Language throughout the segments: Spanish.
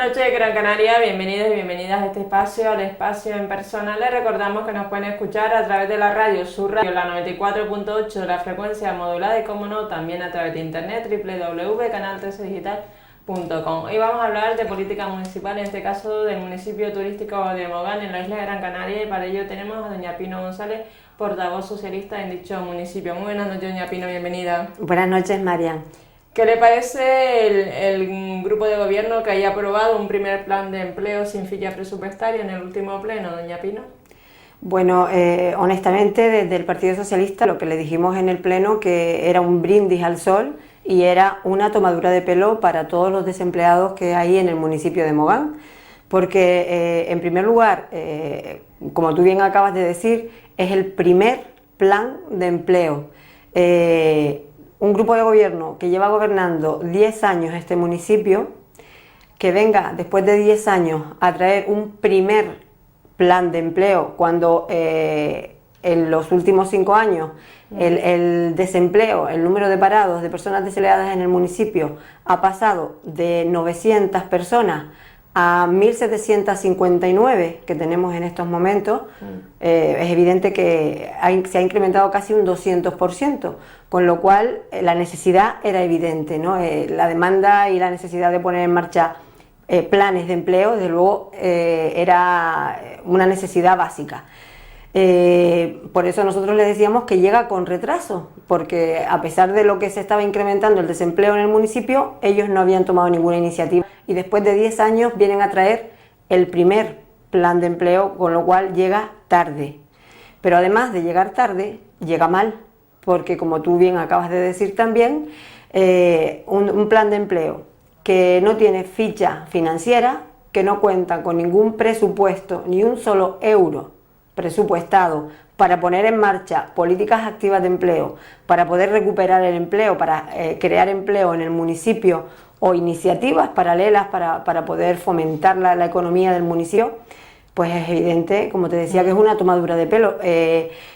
Buenas noches, Gran Canaria, bienvenidos y bienvenidas a este espacio, al espacio en persona. Les recordamos que nos pueden escuchar a través de la radio, su radio, la 94.8 de la frecuencia modulada y, como no, también a través de internet, www.canal13digital.com. Hoy vamos a hablar de política municipal, en este caso del municipio turístico de Mogán, en la isla de Gran Canaria, y para ello tenemos a doña Pino González, portavoz socialista en dicho municipio. Muy buenas noches, doña Pino, bienvenida. Buenas noches, Marian. ¿Qué le parece el grupo de gobierno que haya aprobado un primer plan de empleo sin ficha presupuestaria en el último pleno, doña Pino? Bueno, honestamente, desde el Partido Socialista lo que le dijimos en el pleno que era un brindis al sol y era una tomadura de pelo para todos los desempleados que hay en el municipio de Mogán, porque en primer lugar, como tú bien acabas de decir, es el primer plan de empleo. Un grupo de gobierno que lleva gobernando 10 años este municipio, que venga después de 10 años a traer un primer plan de empleo cuando en los últimos 5 años el desempleo, el número de parados, de personas desempleadas en el municipio ha pasado de 900 personas a 1.759 que tenemos en estos momentos, es evidente que se ha incrementado casi un 200%, con lo cual la necesidad era evidente, ¿no? La demanda y la necesidad de poner en marcha planes de empleo, desde luego, era una necesidad básica. Por eso nosotros le decíamos que llega con retraso, porque a pesar de lo que se estaba incrementando el desempleo en el municipio, ellos no habían tomado ninguna iniciativa y después de 10 años vienen a traer el primer plan de empleo, con lo cual llega tarde. Pero además de llegar tarde, llega mal, porque como tú bien acabas de decir también, un plan de empleo que no tiene ficha financiera, que no cuenta con ningún presupuesto, ni un solo euro presupuestado para poner en marcha políticas activas de empleo, para poder recuperar el empleo, para crear empleo en el municipio o iniciativas paralelas para poder fomentar la economía del municipio, pues es evidente, como te decía, que es una tomadura de pelo.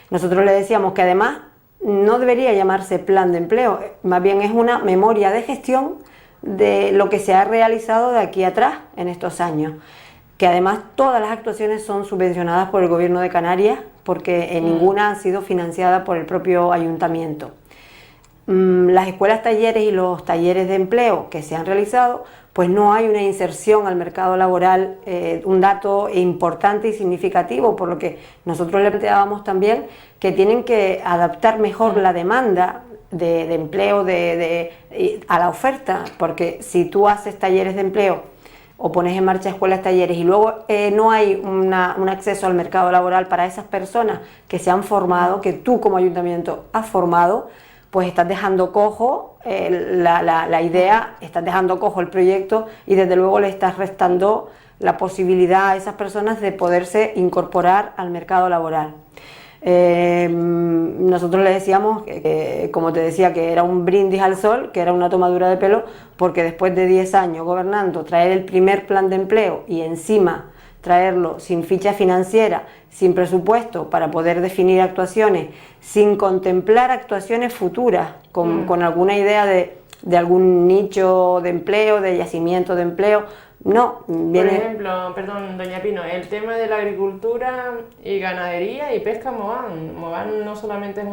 Nosotros le decíamos que además no debería llamarse plan de empleo, más bien es una memoria de gestión de lo que se ha realizado de aquí atrás en estos años, que además todas las actuaciones son subvencionadas por el Gobierno de Canarias, porque ninguna ha sido financiada por el propio ayuntamiento. Las escuelas talleres y los talleres de empleo que se han realizado, pues no hay una inserción al mercado laboral, un dato importante y significativo, por lo que nosotros le planteábamos también que tienen que adaptar mejor la demanda de empleo a la oferta, porque si tú haces talleres de empleo o pones en marcha escuelas talleres y luego no hay un acceso al mercado laboral para esas personas que se han formado, que tú como ayuntamiento has formado, pues estás dejando cojo la idea, estás dejando cojo el proyecto y desde luego le estás restando la posibilidad a esas personas de poderse incorporar al mercado laboral. Nosotros le decíamos que, como te decía, que era un brindis al sol, que era una tomadura de pelo, porque después de 10 años gobernando, traer el primer plan de empleo y encima traerlo sin ficha financiera, sin presupuesto para poder definir actuaciones, sin contemplar actuaciones futuras, con alguna idea de algún nicho de empleo, de yacimiento de empleo. No, viene... Por ejemplo, perdón, doña Pino, el tema de la agricultura y ganadería y pesca en Mogán. Mogán no solamente es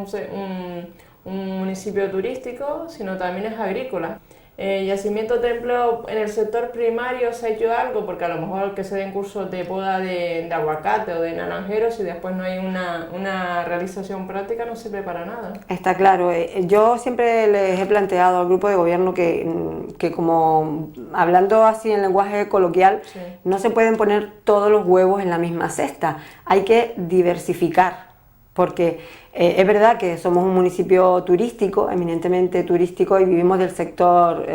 un municipio turístico, sino también es agrícola. Yacimientos de empleo en el sector primario, ¿se ha hecho algo? Porque a lo mejor que se den cursos de poda de aguacate o de naranjeros y después no hay una realización práctica, no sirve para nada. Está claro. Yo siempre les he planteado al grupo de gobierno que como hablando así en lenguaje coloquial, sí, no se pueden poner todos los huevos en la misma cesta, hay que diversificar. Porque es verdad que somos un municipio turístico, eminentemente turístico, y vivimos del sector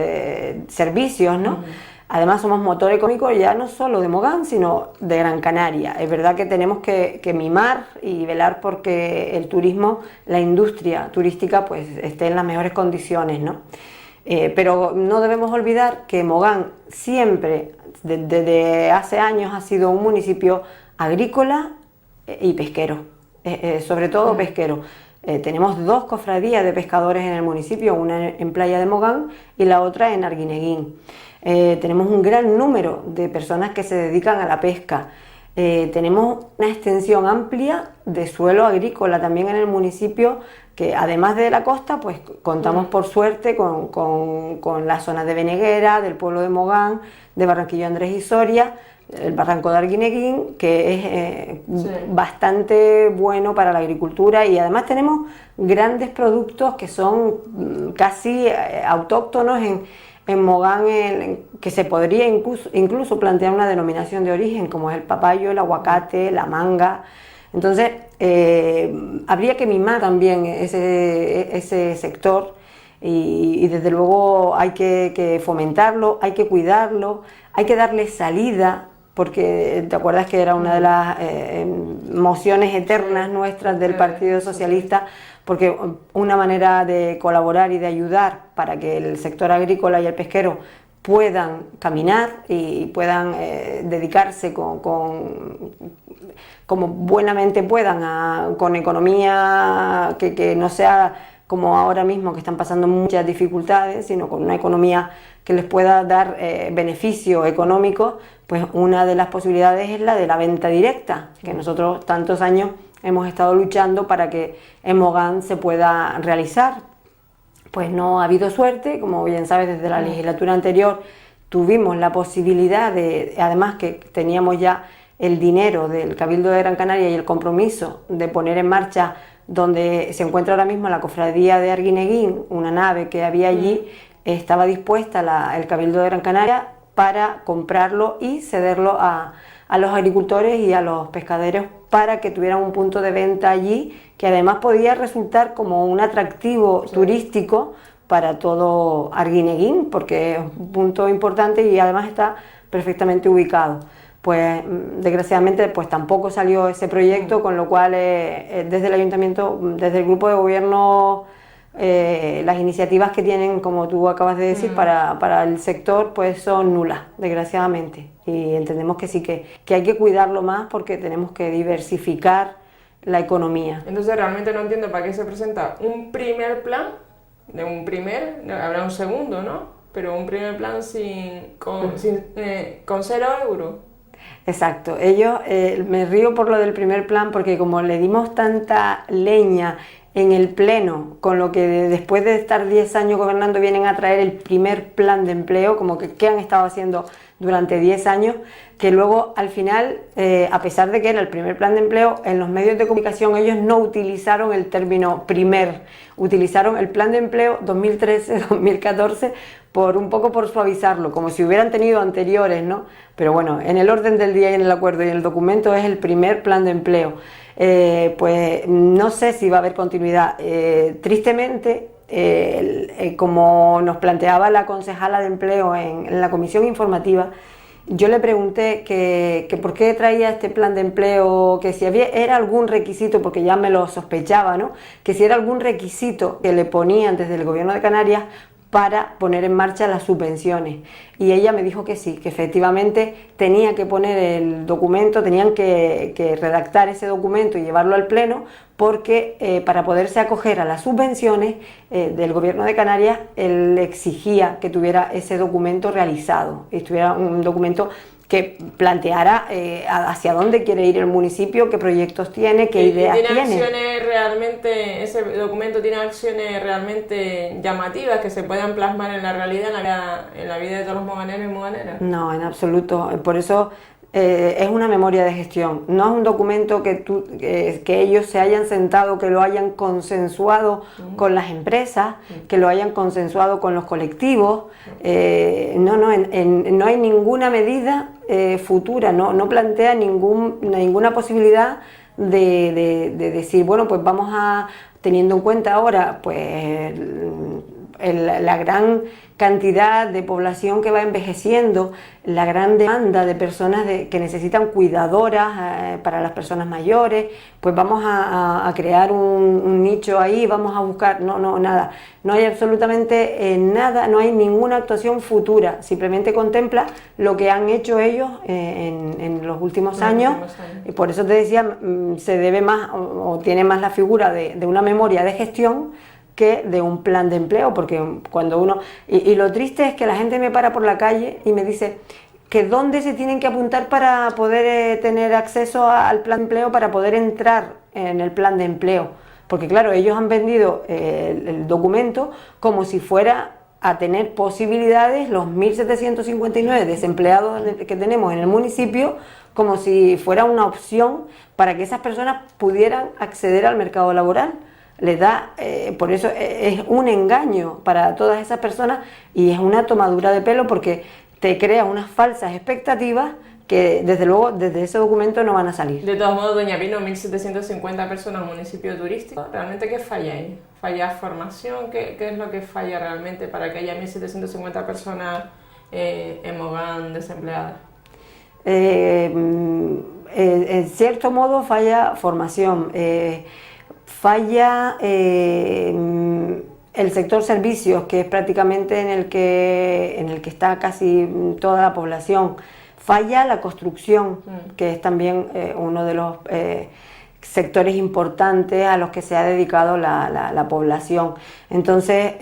servicios, ¿no? Además somos motor económico ya no solo de Mogán, sino de Gran Canaria. Es verdad que tenemos que mimar y velar porque el turismo, la industria turística, pues esté en las mejores condiciones, ¿no? Pero no debemos olvidar que Mogán siempre, desde hace años, ha sido un municipio agrícola y pesquero. Sobre todo pesquero. Tenemos 2 cofradías de pescadores en el municipio, una en Playa de Mogán y la otra en Arguineguín. tenemos un gran número de personas que se dedican a la pesca. Tenemos una extensión amplia de suelo agrícola también en el municipio, que además de la costa, pues contamos por suerte con las zonas de Beneguera, del pueblo de Mogán, de Barranquillo Andrés y Soria, el barranco de Arguineguín, que es bastante bueno para la agricultura, y además tenemos grandes productos que son casi autóctonos en Mogán, que se podría incluso plantear una denominación de origen, como es el papayo, el aguacate, la manga. Entonces, habría que mimar también ese sector, y desde luego hay que fomentarlo, hay que cuidarlo, hay que darle salida, porque te acuerdas que era una de las mociones eternas nuestras del Partido Socialista, porque una manera de colaborar y de ayudar para que el sector agrícola y el pesquero puedan caminar y puedan dedicarse como buenamente puedan, con economía que no sea como ahora mismo, que están pasando muchas dificultades, sino con una economía que les pueda dar beneficio económico. Pues una de las posibilidades es la de la venta directa, que nosotros tantos años hemos estado luchando para que en Mogán se pueda realizar. Pues no ha habido suerte, como bien sabes, desde la legislatura anterior tuvimos la posibilidad de, además que teníamos ya el dinero del Cabildo de Gran Canaria y el compromiso de poner en marcha, donde se encuentra ahora mismo la cofradía de Arguineguín, una nave que había allí, estaba dispuesta el Cabildo de Gran Canaria para comprarlo y cederlo a los agricultores y a los pescaderos para que tuvieran un punto de venta allí, que además podía resultar como un atractivo turístico para todo Arguineguín, porque es un punto importante y además está perfectamente ubicado. Pues desgraciadamente pues tampoco salió ese proyecto, con lo cual desde el ayuntamiento, desde el grupo de gobierno, las iniciativas que tienen, como tú acabas de decir, para el sector, pues son nulas, desgraciadamente, y entendemos que sí, que hay que cuidarlo más, porque tenemos que diversificar la economía. Entonces realmente no entiendo para qué se presenta un primer plan, habrá un segundo, ¿no? Pero un primer plan con 0 euros. Exacto, me río por lo del primer plan, porque como le dimos tanta leña en el pleno, con lo que después de estar 10 años gobernando vienen a traer el primer plan de empleo, como que han estado haciendo durante 10 años, que luego al final, a pesar de que era el primer plan de empleo, en los medios de comunicación ellos no utilizaron el término primer, utilizaron el plan de empleo 2013-2014, un poco por suavizarlo, como si hubieran tenido anteriores, ¿no? Pero bueno, en el orden del día y en el acuerdo y en el documento es el primer plan de empleo. Pues no sé si va a haber continuidad. Tristemente, como nos planteaba la concejala de empleo en la comisión informativa, yo le pregunté que por qué traía este plan de empleo, que si era algún requisito, porque ya me lo sospechaba, ¿no? Que si era algún requisito que le ponían desde el Gobierno de Canarias para poner en marcha las subvenciones, y ella me dijo que sí, que efectivamente tenía que poner el documento, tenían que redactar ese documento y llevarlo al pleno, porque para poderse acoger a las subvenciones del Gobierno de Canarias, él exigía que tuviera ese documento realizado, y tuviera un documento que planteara hacia dónde quiere ir el municipio, qué proyectos tiene, qué ideas tiene. Acciones realmente, ese documento tiene acciones realmente llamativas que se puedan plasmar en la realidad, en la vida de todos los moganeros y moganeras? No, en absoluto. Por eso es una memoria de gestión. No es un documento que ellos se hayan sentado, que lo hayan consensuado con las empresas, que lo hayan consensuado con los colectivos. No hay ninguna medida futura, no plantea ninguna posibilidad de decir, bueno, pues vamos teniendo en cuenta ahora pues la gran cantidad de población que va envejeciendo, la gran demanda de personas que necesitan cuidadoras para las personas mayores, pues vamos a crear un nicho ahí, vamos a buscar, nada, no hay absolutamente nada, no hay ninguna actuación futura, simplemente contempla lo que han hecho ellos en los últimos años, y por eso te decía, se debe más o tiene más la figura de una memoria de gestión que de un plan de empleo, porque cuando uno... Y lo triste es que la gente me para por la calle y me dice que dónde se tienen que apuntar para poder tener acceso al plan de empleo, para poder entrar en el plan de empleo. Porque claro, ellos han vendido el documento como si fuera a tener posibilidades los 1.759 desempleados que tenemos en el municipio, como si fuera una opción para que esas personas pudieran acceder al mercado laboral. Les da, por eso es un engaño para todas esas personas y es una tomadura de pelo, porque te crea unas falsas expectativas que desde luego desde ese documento no van a salir. De todos modos, doña Pino, 1.750 personas, municipio turístico, ¿realmente qué falla ahí? ¿Falla formación? ¿Qué es lo que falla realmente para que haya 1.750 personas en Mogán desempleadas? En cierto modo falla formación, falla el sector servicios, que es prácticamente en el que está casi toda la población. Falla la construcción, que es también uno de los sectores importantes a los que se ha dedicado la población. Entonces,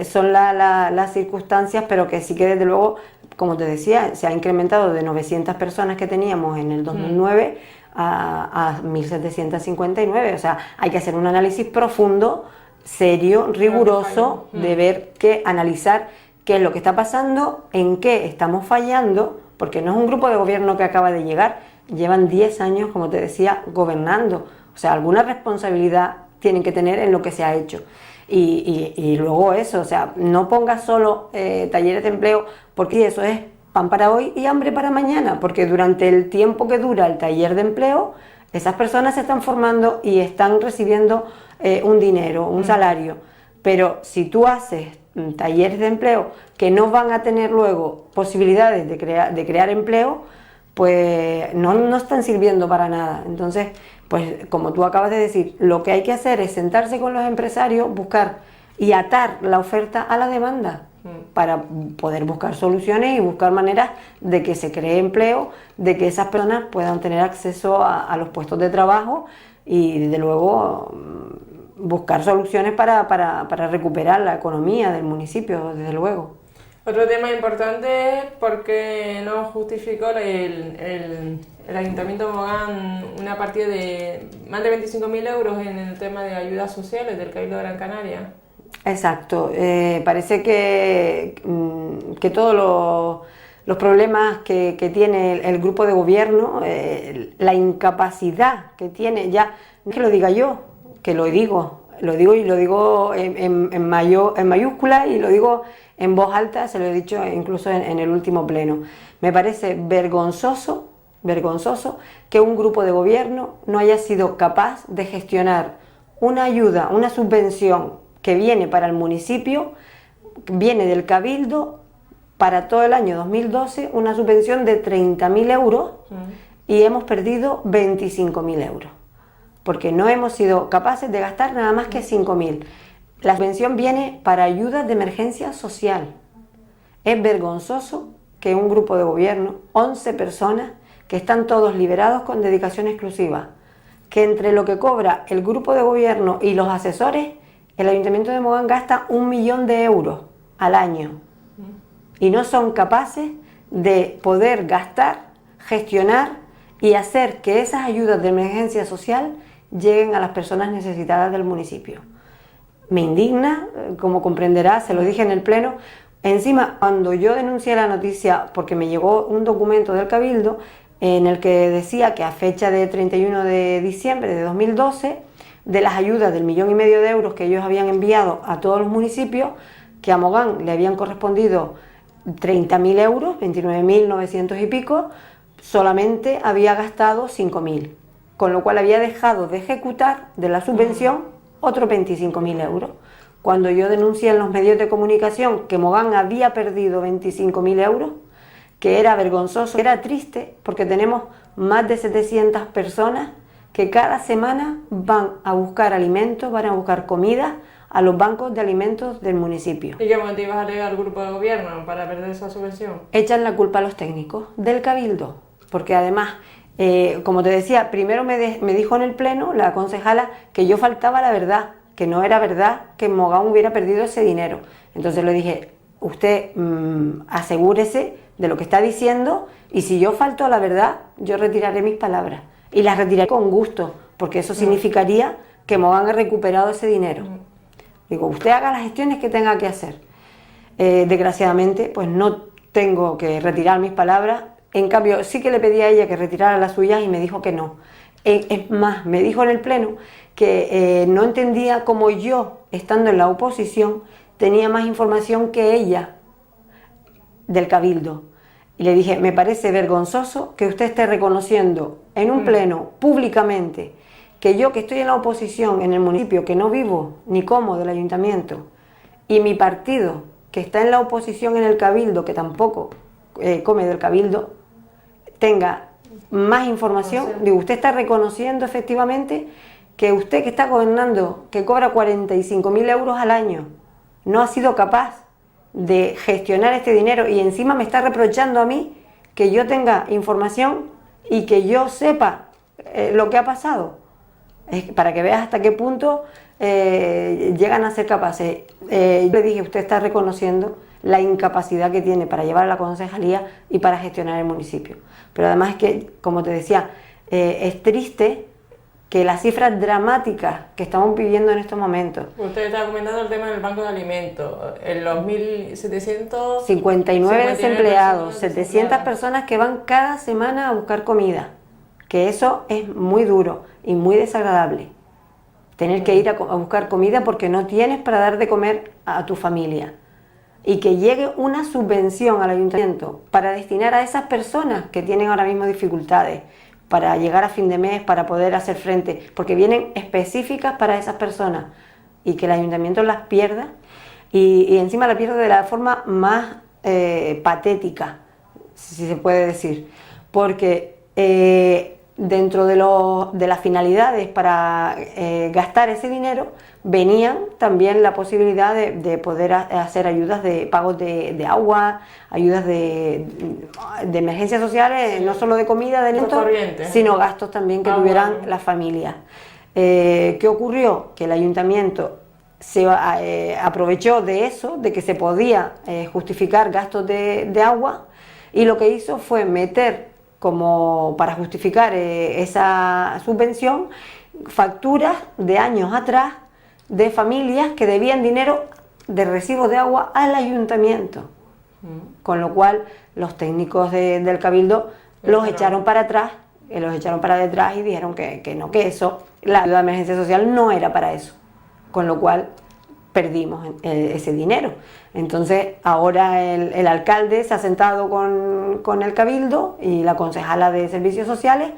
son las circunstancias, pero que sí que desde luego, como te decía, se ha incrementado de 900 personas que teníamos en el 2009 a 1.759. O sea, hay que hacer un análisis profundo, serio, riguroso, de ver analizar qué es lo que está pasando, en qué estamos fallando, porque no es un grupo de gobierno que acaba de llegar, llevan 10 años, como te decía, gobernando. O sea, alguna responsabilidad tienen que tener en lo que se ha hecho. Y luego eso, o sea, no pongas solo talleres de empleo, porque eso es pan para hoy y hambre para mañana, porque durante el tiempo que dura el taller de empleo, esas personas se están formando y están recibiendo un dinero, un salario. Pero si tú haces talleres de empleo que no van a tener luego posibilidades de crear empleo, pues no están sirviendo para nada. Entonces, pues como tú acabas de decir, lo que hay que hacer es sentarse con los empresarios, buscar y atar la oferta a la demanda para poder buscar soluciones y buscar maneras de que se cree empleo, de que esas personas puedan tener acceso a los puestos de trabajo y desde luego buscar soluciones para recuperar la economía del municipio, desde luego. Otro tema importante es por qué no justificó el Ayuntamiento de Mogán una partida de más de 25.000 euros en el tema de ayudas sociales del Cabildo de Gran Canaria. Exacto, parece que todos los problemas que tiene el grupo de gobierno, la incapacidad que tiene, ya no es que lo diga yo, que lo digo en mayúscula y lo digo en voz alta, se lo he dicho incluso en el último pleno. Me parece vergonzoso que un grupo de gobierno no haya sido capaz de gestionar una ayuda, una subvención que viene para el municipio, viene del Cabildo para todo el año 2012, una subvención de 30.000 euros y hemos perdido 25.000 euros. Porque no hemos sido capaces de gastar nada más que 5.000. La subvención viene para ayudas de emergencia social. Es vergonzoso que un grupo de gobierno, 11 personas, que están todos liberados con dedicación exclusiva, que entre lo que cobra el grupo de gobierno y los asesores, el Ayuntamiento de Mogán gasta 1 millón de euros al año. Y no son capaces de poder gastar, gestionar y hacer que esas ayudas de emergencia social lleguen a las personas necesitadas del municipio. Me indigna, como comprenderás, se lo dije en el pleno. Encima, cuando yo denuncié la noticia, porque me llegó un documento del Cabildo en el que decía que a fecha de 31 de diciembre de 2012, de las ayudas del 1,5 millones de euros que ellos habían enviado a todos los municipios, que a Mogán le habían correspondido 30.000 euros, 29.900 y pico, solamente había gastado 5.000. Con lo cual había dejado de ejecutar de la subvención otros 25.000 euros. Cuando yo denuncié en los medios de comunicación que Mogán había perdido 25.000 euros, que era vergonzoso, era triste, porque tenemos más de 700 personas que cada semana van a buscar alimentos, van a buscar comida a los bancos de alimentos del municipio. ¿Y qué motivos alega al grupo de gobierno para perder esa subvención? Echan la culpa a los técnicos del Cabildo, porque además, como te decía, primero me dijo en el pleno la concejala que yo faltaba la verdad, que no era verdad que Mogán hubiera perdido ese dinero. Entonces le dije, usted asegúrese de lo que está diciendo, y si yo falto a la verdad, yo retiraré mis palabras. Y las retiraré con gusto, porque eso significaría que Mogán ha recuperado ese dinero. Digo, usted haga las gestiones que tenga que hacer. Desgraciadamente, pues no tengo que retirar mis palabras. En cambio, sí que le pedí a ella que retirara las suyas y me dijo que no. Es más, me dijo en el pleno que no entendía cómo yo, estando en la oposición, tenía más información que ella del Cabildo. Y le dije, me parece vergonzoso que usted esté reconociendo en un pleno, públicamente, que yo, que estoy en la oposición en el municipio, que no vivo ni como del ayuntamiento, y mi partido, que está en la oposición en el Cabildo, que tampoco come del Cabildo, tenga más información. Digo, usted está reconociendo efectivamente que usted, que está gobernando, que cobra 45.000 euros al año, no ha sido capaz de gestionar este dinero, y encima me está reprochando a mí que yo tenga información y que yo sepa lo que ha pasado. Para que veas hasta qué punto llegan a ser capaces. Yo le dije, usted está reconociendo la incapacidad que tiene para llevar a la concejalía y para gestionar el municipio. Pero además es que, como te decía, es triste que las cifras dramáticas que estamos viviendo en estos momentos. Usted estaba comentando el tema del banco de alimentos. En los 1.759 59 desempleados, 700 personas que van cada semana a buscar comida. Que eso es muy duro y muy desagradable. Tener que ir a buscar comida porque no tienes para dar de comer a tu familia. Y que llegue una subvención al ayuntamiento para destinar a esas personas que tienen ahora mismo dificultades, para llegar a fin de mes, para poder hacer frente, porque vienen específicas para esas personas, y que el ayuntamiento las pierda, y encima las pierde de la forma más patética, si se puede decir, porque dentro de las finalidades para gastar ese dinero, venían también la posibilidad de poder hacer ayudas de pagos de agua, ayudas de emergencias sociales, no solo de comida, de alimentos, sino gastos también que tuvieran las familias. ¿Qué ocurrió? Que el ayuntamiento se aprovechó de eso, de que se podía justificar gastos de agua, y lo que hizo fue meter, como para justificar esa subvención, facturas de años atrás de familias que debían dinero de recibos de agua al ayuntamiento, con lo cual los técnicos del Cabildo los echaron para atrás, y dijeron que no, que eso, la ayuda de emergencia social no era para eso, con lo cual perdimos ese dinero. Entonces ahora el alcalde se ha sentado con el Cabildo y la concejala de Servicios Sociales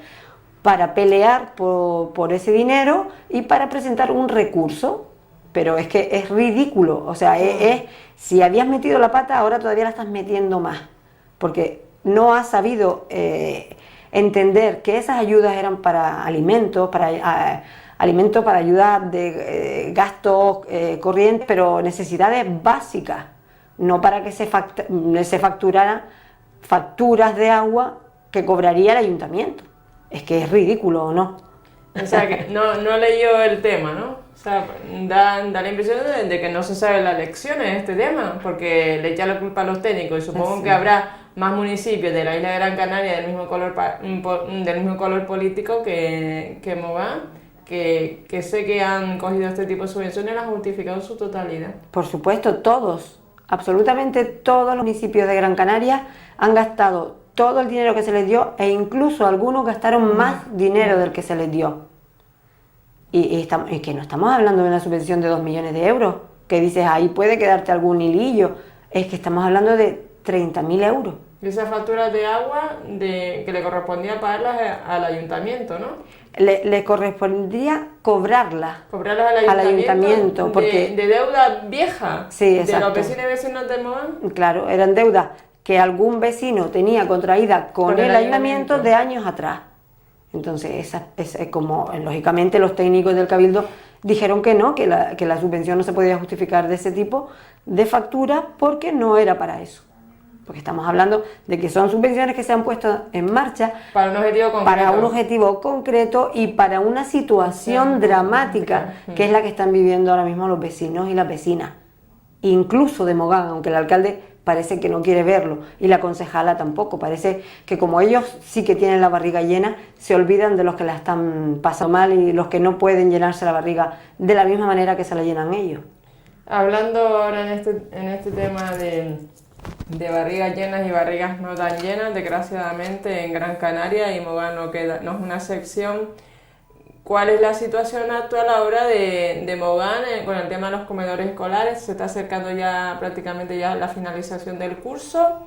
para pelear por ese dinero y para presentar un recurso. Pero es que es ridículo, o sea, si habías metido la pata, ahora todavía la estás metiendo más, porque no has sabido entender que esas ayudas eran para alimentos, para ayuda de gastos corrientes, pero necesidades básicas, no para que se facturaran facturas de agua que cobraría el ayuntamiento. Es que es ridículo, ¿o no? O sea, que no leyó el tema, ¿no? O sea, da la impresión de que no se sabe las lecciones de este tema, porque le echa la culpa a los técnicos, y supongo que habrá más municipios de la isla de Gran Canaria del mismo color político que Mogán, que sé que han cogido este tipo de subvenciones y las han justificado en su totalidad. Por supuesto, todos, absolutamente todos los municipios de Gran Canaria han gastado todo el dinero que se les dio, e incluso algunos gastaron más dinero del que se les dio. Y que no estamos hablando de una subvención de 2 millones de euros, que dices, ahí puede quedarte algún hilillo. Es que estamos hablando de 30.000 euros. Y esas facturas de agua que le correspondía pagarlas al ayuntamiento, ¿no? Le correspondría cobrarlas al ayuntamiento porque de deuda vieja, sí, exacto, de los vecinos y vecinos de Mogán. Claro, eran deudas que algún vecino tenía contraída con el ayuntamiento de años atrás. Entonces, es como, lógicamente, los técnicos del Cabildo dijeron que no, que la subvención no se podía justificar de ese tipo de factura porque no era para eso. porque estamos hablando de que son subvenciones que se han puesto en marcha para un objetivo concreto y para una situación dramática, que es la que están viviendo ahora mismo los vecinos y las vecinas, incluso de Mogán, aunque el alcalde parece que no quiere verlo y la concejala tampoco. Parece que como ellos sí que tienen la barriga llena, se olvidan de los que la están pasando mal y los que no pueden llenarse la barriga de la misma manera que se la llenan ellos. Hablando ahora en este tema de barrigas llenas y barrigas no tan llenas, desgraciadamente en Gran Canaria, y Mogán no es una excepción. ¿Cuál es la situación actual ahora de Mogán con el tema de los comedores escolares? Se está acercando ya prácticamente ya la finalización del curso.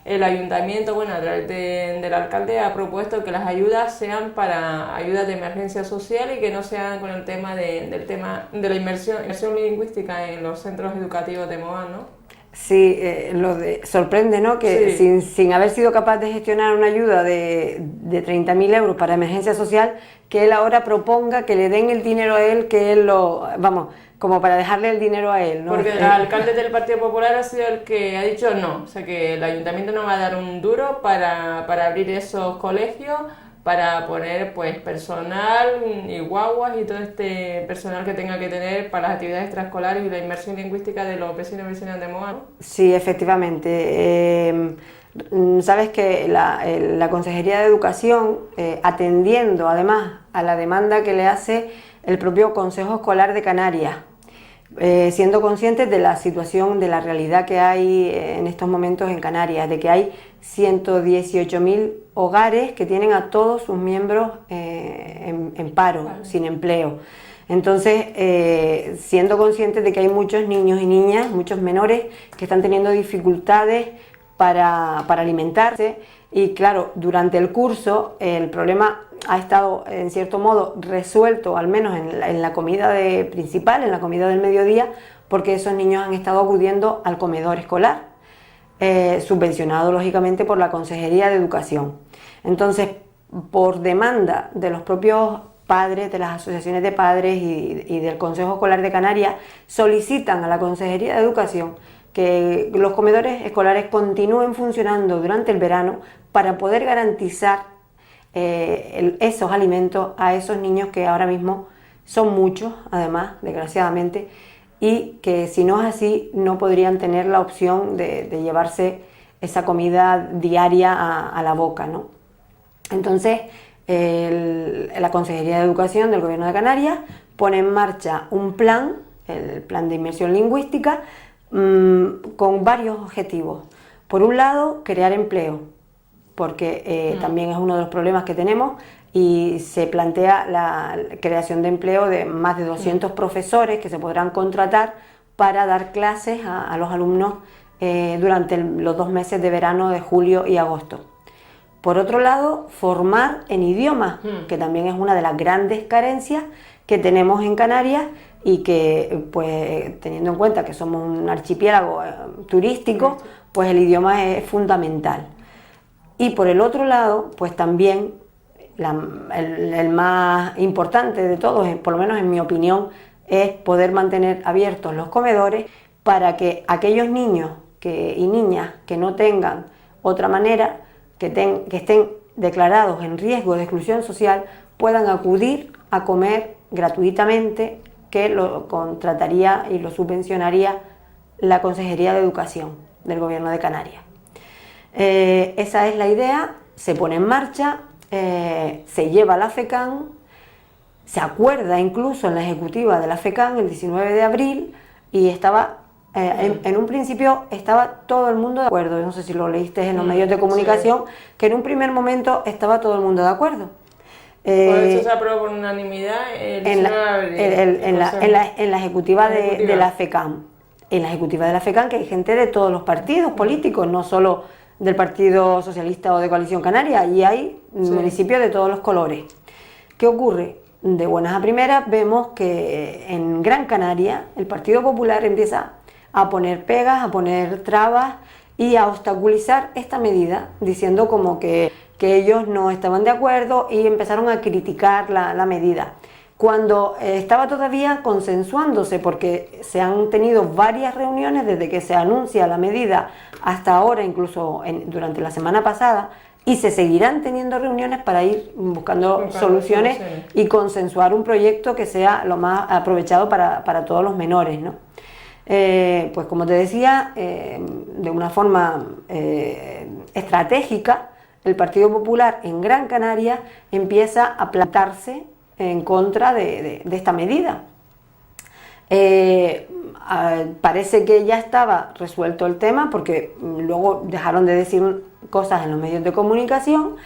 El ayuntamiento, bueno, a través del alcalde, ha propuesto que las ayudas sean para ayudas de emergencia social y que no sean con el tema de la inmersión lingüística en los centros educativos de Mogán, ¿no? Sí, sorprende, ¿no?, que sí, sin haber sido capaz de gestionar una ayuda de 30.000 euros para emergencia social, que él ahora proponga que le den el dinero a él, que él como para dejarle el dinero a él, ¿no? Porque el alcalde del Partido Popular ha sido el que ha dicho no, o sea que el ayuntamiento no va a dar un duro para abrir esos colegios, para poner pues personal y guaguas y todo este personal que tenga que tener para las actividades extraescolares y la inmersión lingüística de los vecinos y vecinas de Mogán. Sí, efectivamente. Sabes que la Consejería de Educación, atendiendo además a la demanda que le hace el propio Consejo Escolar de Canarias, siendo conscientes de la situación, de la realidad que hay en estos momentos en Canarias, de que hay 118.000 hogares que tienen a todos sus miembros en paro, sin empleo. Entonces, siendo conscientes de que hay muchos niños y niñas, muchos menores que están teniendo dificultades para alimentarse, y claro, durante el curso el problema ha estado en cierto modo resuelto, al menos en la comida principal, en la comida del mediodía, porque esos niños han estado acudiendo al comedor escolar, subvencionado lógicamente por la Consejería de Educación. Entonces, por demanda de los propios padres, de las asociaciones de padres y del Consejo Escolar de Canarias, solicitan a la Consejería de Educación que los comedores escolares continúen funcionando durante el verano para poder garantizar esos alimentos a esos niños, que ahora mismo son muchos, además, desgraciadamente, y que si no es así no podrían tener la opción de llevarse esa comida diaria a la boca, ¿no? Entonces, la Consejería de Educación del Gobierno de Canarias pone en marcha un plan, el plan de inmersión lingüística, con varios objetivos. Por un lado, crear empleo, porque también es uno de los problemas que tenemos, y se plantea la creación de empleo de más de 200 profesores que se podrán contratar para dar clases a los alumnos durante los 2 meses de verano de julio y agosto. Por otro lado, formar en idiomas, que también es una de las grandes carencias que tenemos en Canarias, y que, pues, teniendo en cuenta que somos un archipiélago turístico, pues el idioma es fundamental. Y por el otro lado, pues también el más importante de todos, por lo menos en mi opinión, es poder mantener abiertos los comedores para que aquellos niños y niñas que no tengan otra manera, que estén declarados en riesgo de exclusión social, puedan acudir a comer gratuitamente, que lo contrataría y lo subvencionaría la Consejería de Educación del Gobierno de Canarias. Esa es la idea, se pone en marcha, se lleva a la FECAN, se acuerda incluso en la ejecutiva de la FECAN el 19 de abril, y estaba, en un principio estaba todo el mundo de acuerdo. No sé si lo leíste en los medios de comunicación, sí, que en un primer momento estaba todo el mundo de acuerdo. Por eso se aprobó por unanimidad en la ejecutiva de la FECAN. En la ejecutiva de la FECAN, que hay gente de todos los partidos políticos, no solo del Partido Socialista o de Coalición Canaria, y hay municipios de todos los colores. ¿Qué ocurre? De buenas a primeras vemos que en Gran Canaria el Partido Popular empieza a poner pegas, a poner trabas y a obstaculizar esta medida, diciendo como que ellos no estaban de acuerdo, y empezaron a criticar la medida. cuando estaba todavía consensuándose, porque se han tenido varias reuniones desde que se anuncia la medida hasta ahora, incluso durante la semana pasada, y se seguirán teniendo reuniones para ir buscando soluciones y consensuar un proyecto que sea lo más aprovechado para todos los menores, ¿no? Pues como te decía, de una forma estratégica, el Partido Popular en Gran Canaria empieza a plantarse en contra de esta medida. Parece que ya estaba resuelto el tema, porque luego dejaron de decir cosas en los medios de comunicación.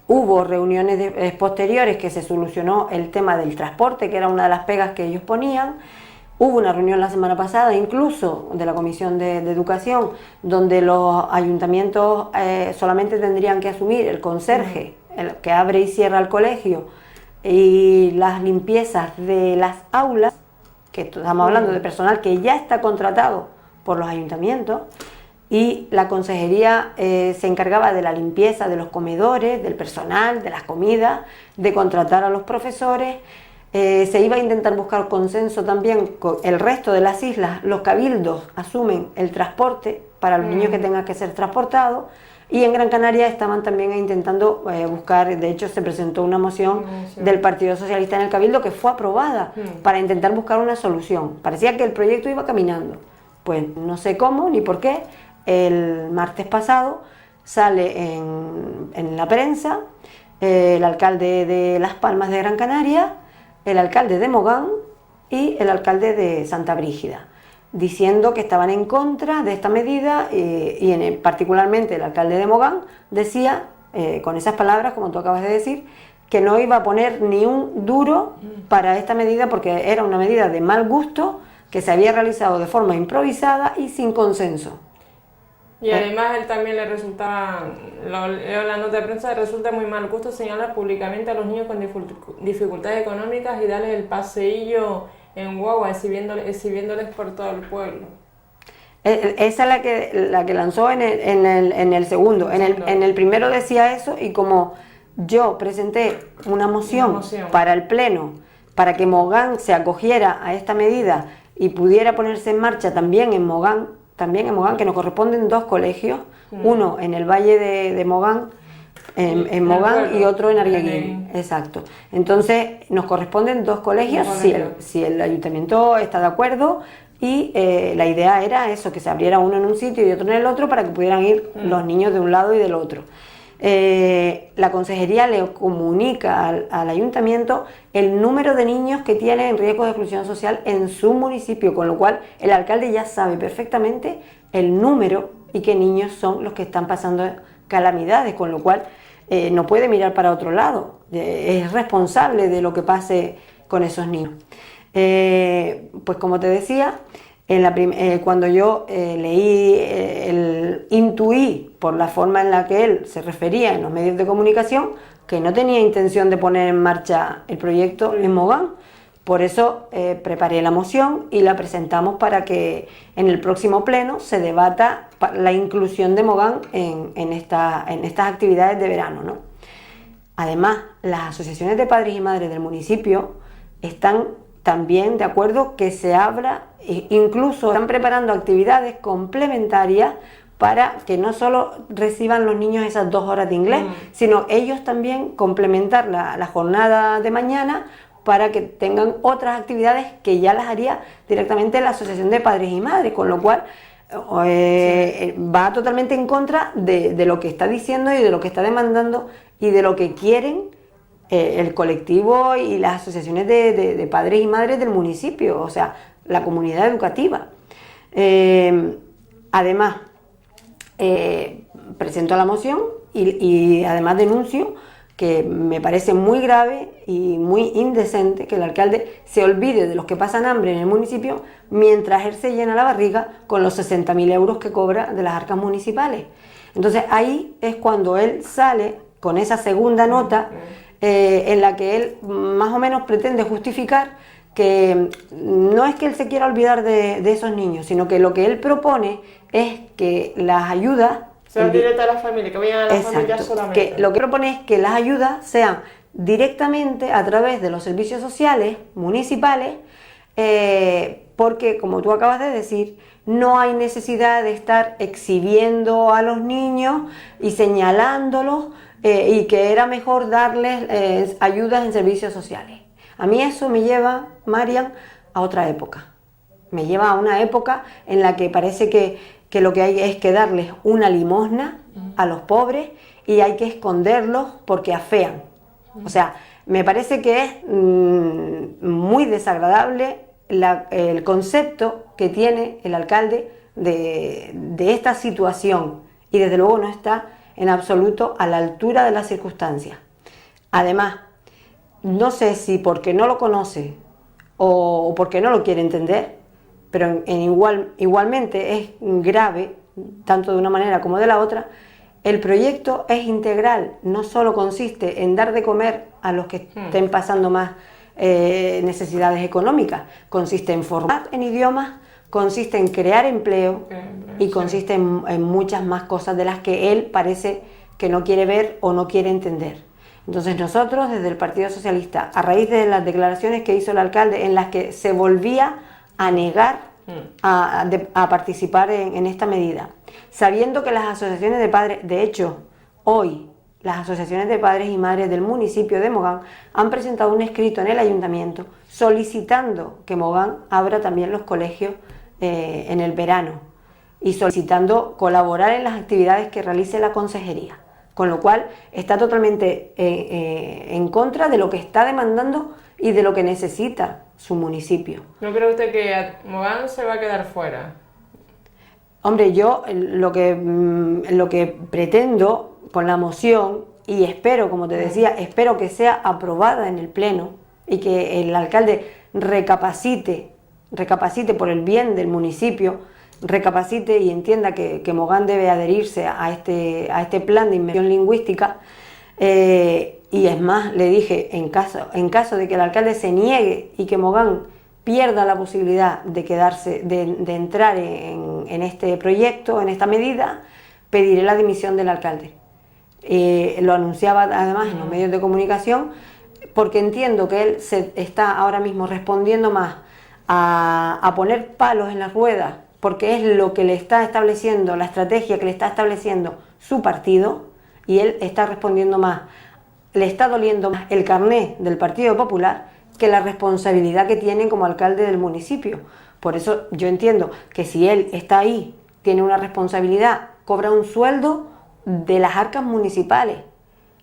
Hubo reuniones posteriores que se solucionó el tema del transporte, que era una de las pegas que ellos ponían. Hubo una reunión la semana pasada, incluso de la Comisión de Educación, donde los ayuntamientos solamente tendrían que asumir el conserje, el que abre y cierra el colegio, y las limpiezas de las aulas, que estamos hablando de personal que ya está contratado por los ayuntamientos, y la consejería se encargaba de la limpieza de los comedores, del personal, de las comidas, de contratar a los profesores. Se iba a intentar buscar consenso también con el resto de las islas. Los cabildos asumen el transporte para los niños que tengan que ser transportados, y en Gran Canaria estaban también intentando buscar, de hecho se presentó una moción del Partido Socialista en el Cabildo que fue aprobada para intentar buscar una solución. Parecía que el proyecto iba caminando, pues no sé cómo ni por qué. El martes pasado sale en la prensa el alcalde de Las Palmas de Gran Canaria, el alcalde de Mogán y el alcalde de Santa Brígida, diciendo que estaban en contra de esta medida, y particularmente el alcalde de Mogán decía, con esas palabras, como tú acabas de decir, que no iba a poner ni un duro para esta medida, porque era una medida de mal gusto, que se había realizado de forma improvisada y sin consenso. Y además él también le resulta, leo la nota de prensa, le resulta muy mal gusto señalar públicamente a los niños con dificultades económicas y darles el paseillo en guagua, exhibiéndoles por todo el pueblo. Esa es la que lanzó en el segundo. En el primero decía eso, y como yo presenté una moción para el Pleno, para que Mogán se acogiera a esta medida y pudiera ponerse en marcha también en Mogán, que nos corresponden dos colegios, uno en el Valle de Mogán, en Mogán, y otro en Argueguín. Exacto. Entonces nos corresponden dos colegios, si el ayuntamiento está de acuerdo, y la idea era eso, que se abriera uno en un sitio y otro en el otro, para que pudieran ir los niños de un lado y del otro. La consejería le comunica al ayuntamiento el número de niños que tiene en riesgo de exclusión social en su municipio, con lo cual el alcalde ya sabe perfectamente el número y qué niños son los que están pasando calamidades, con lo cual no puede mirar para otro lado, es responsable de lo que pase con esos niños. Pues como te decía, cuando yo intuí por la forma en la que él se refería en los medios de comunicación que no tenía intención de poner en marcha el proyecto en Mogán. Por eso preparé la moción y la presentamos para que en el próximo pleno se debata la inclusión de Mogán en estas actividades de verano, ¿no? Además, las asociaciones de padres y madres del municipio están también de acuerdo que se abra, incluso están preparando actividades complementarias para que no solo reciban los niños esas 2 horas de inglés, sino ellos también complementar la jornada de mañana, para que tengan otras actividades que ya las haría directamente la Asociación de Padres y Madres, con lo cual va totalmente en contra de lo que está diciendo y de lo que está demandando y de lo que quieren el colectivo y las asociaciones de padres y madres del municipio, o sea, la comunidad educativa. Además, presento la moción y además denuncio que me parece muy grave y muy indecente que el alcalde se olvide de los que pasan hambre en el municipio mientras él se llena la barriga con los 60.000 euros que cobra de las arcas municipales. Entonces ahí es cuando él sale con esa segunda nota en la que él más o menos pretende justificar que no es que él se quiera olvidar de esos niños, sino que lo que él propone es que las ayudas sean directas a la familia, que vayan a la familia solamente. Que lo que propone es que las ayudas sean directamente a través de los servicios sociales municipales, porque, como tú acabas de decir, no hay necesidad de estar exhibiendo a los niños y señalándolos, y que era mejor darles ayudas en servicios sociales. A mí eso me lleva, Marian, a otra época. Me lleva a una época en la que parece que lo que hay es que darles una limosna a los pobres y hay que esconderlos porque afean. O sea, me parece que es muy desagradable el concepto que tiene el alcalde de esta situación, y desde luego no está en absoluto a la altura de las circunstancias. Además, no sé si porque no lo conoce o porque no lo quiere entender, pero igualmente es grave, tanto de una manera como de la otra. El proyecto es integral, no solo consiste en dar de comer a los que estén pasando más necesidades económicas, consiste en formar en idiomas, consiste en crear empleo y consiste en muchas más cosas de las que él parece que no quiere ver o no quiere entender. Entonces nosotros desde el Partido Socialista, a raíz de las declaraciones que hizo el alcalde en las que se volvía a negar a participar en esta medida, sabiendo que las asociaciones de padres, de hecho, hoy las asociaciones de padres y madres del municipio de Mogán han presentado un escrito en el ayuntamiento solicitando que Mogán abra también los colegios en el verano y solicitando colaborar en las actividades que realice la consejería, con lo cual está totalmente en contra de lo que está demandando y de lo que necesita su municipio. ¿No cree usted que Mogán se va a quedar fuera? Hombre, yo lo que pretendo con la moción, y espero, como te decía, espero que sea aprobada en el Pleno y que el alcalde recapacite por el bien del municipio, recapacite y entienda que Mogán debe adherirse a este plan de inmersión lingüística. Y es más, le dije, en caso de que el alcalde se niegue y que Mogán pierda la posibilidad de quedarse, de entrar en este proyecto, en esta medida, pediré la dimisión del alcalde. Lo anunciaba además en los medios de comunicación, porque entiendo que él se está ahora mismo respondiendo más a poner palos en las ruedas, porque es lo que le está estableciendo, la estrategia que le está estableciendo su partido, y él está respondiendo más, le está doliendo más el carné del Partido Popular que la responsabilidad que tiene como alcalde del municipio. Por eso yo entiendo que si él está ahí, tiene una responsabilidad, cobra un sueldo de las arcas municipales,